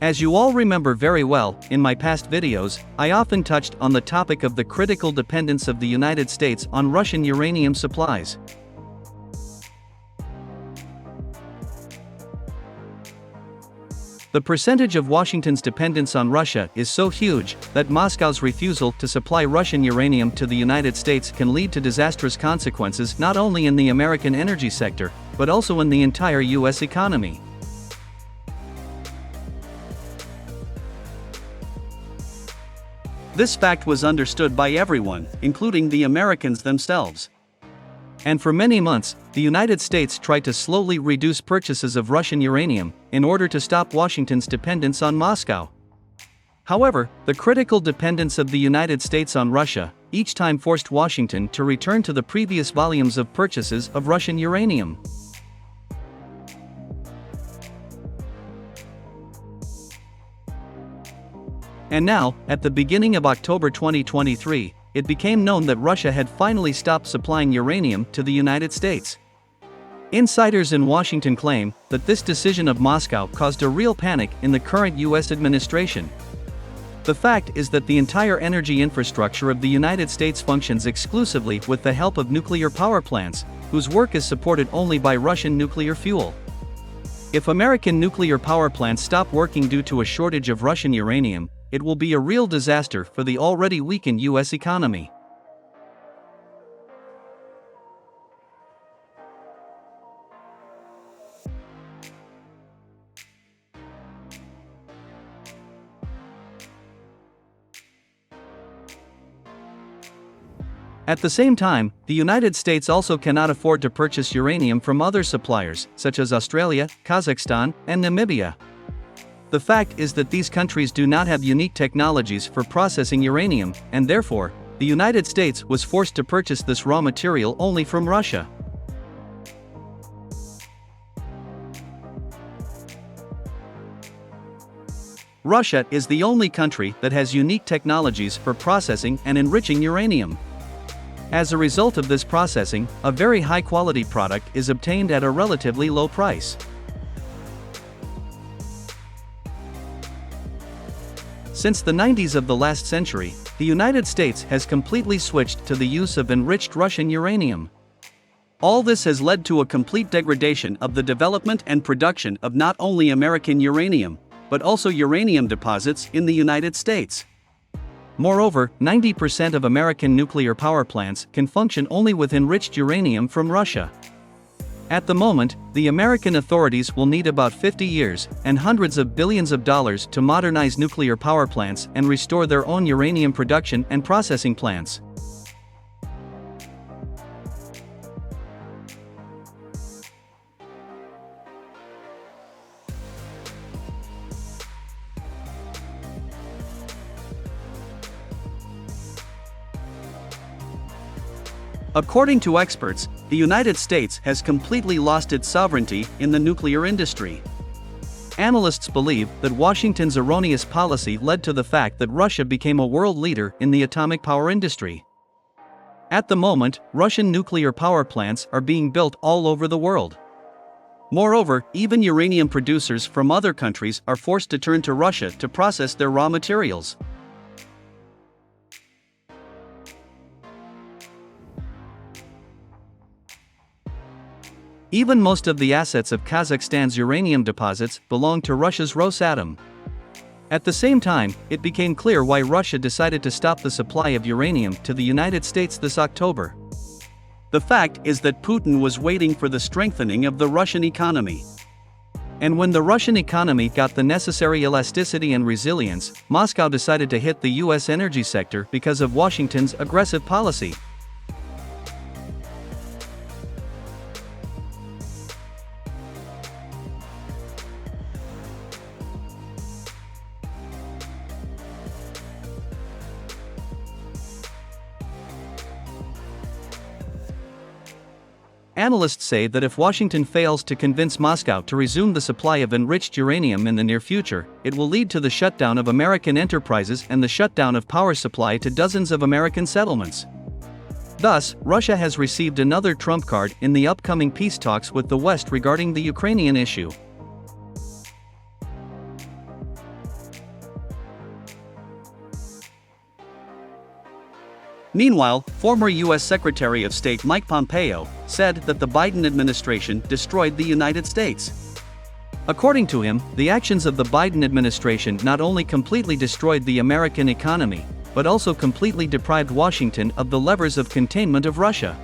As you all remember very well, in my past videos, I often touched on the topic of the critical dependence of the United States on Russian uranium supplies. The percentage of Washington's dependence on Russia is so huge that Moscow's refusal to supply Russian uranium to the United States can lead to disastrous consequences not only in the American energy sector, but also in the entire U.S. economy. This fact was understood by everyone, including the Americans themselves. And for many months, the United States tried to slowly reduce purchases of Russian uranium in order to stop Washington's dependence on Moscow. However, the critical dependence of the United States on Russia each time forced Washington to return to the previous volumes of purchases of Russian uranium. And now, at the beginning of October 2023, it became known that Russia had finally stopped supplying uranium to the United States. Insiders in Washington claim that this decision of Moscow caused a real panic in the current U.S. administration. The fact is that the entire energy infrastructure of the United States functions exclusively with the help of nuclear power plants, whose work is supported only by Russian nuclear fuel. If American nuclear power plants stop working due to a shortage of Russian uranium, it will be a real disaster for the already weakened U.S. economy. At the same time, the United States also cannot afford to purchase uranium from other suppliers, such as Australia, Kazakhstan, and Namibia. The fact is that these countries do not have unique technologies for processing uranium, and therefore, the United States was forced to purchase this raw material only from Russia. Russia is the only country that has unique technologies for processing and enriching uranium. As a result of this processing, a very high-quality product is obtained at a relatively low price. Since the 90s of the last century, the United States has completely switched to the use of enriched Russian uranium. All this has led to a complete degradation of the development and production of not only American uranium, but also uranium deposits in the United States. Moreover, 90% of American nuclear power plants can function only with enriched uranium from Russia. At the moment, the American authorities will need about 50 years and hundreds of billions of dollars to modernize nuclear power plants and restore their own uranium production and processing plants. According to experts, the United States has completely lost its sovereignty in the nuclear industry. Analysts believe that Washington's erroneous policy led to the fact that Russia became a world leader in the atomic power industry. At the moment, Russian nuclear power plants are being built all over the world. Moreover, even uranium producers from other countries are forced to turn to Russia to process their raw materials. Even most of the assets of Kazakhstan's uranium deposits belong to Russia's Rosatom. At the same time, it became clear why Russia decided to stop the supply of uranium to the United States this October. The fact is that Putin was waiting for the strengthening of the Russian economy. And when the Russian economy got the necessary elasticity and resilience, Moscow decided to hit the U.S. energy sector because of Washington's aggressive policy. Analysts say that if Washington fails to convince Moscow to resume the supply of enriched uranium in the near future, it will lead to the shutdown of American enterprises and the shutdown of power supply to dozens of American settlements. Thus, Russia has received another trump card in the upcoming peace talks with the West regarding the Ukrainian issue. Meanwhile, former U.S. Secretary of State Mike Pompeo said that the Biden administration destroyed the United States. According to him, the actions of the Biden administration not only completely destroyed the American economy, but also completely deprived Washington of the levers of containment of Russia.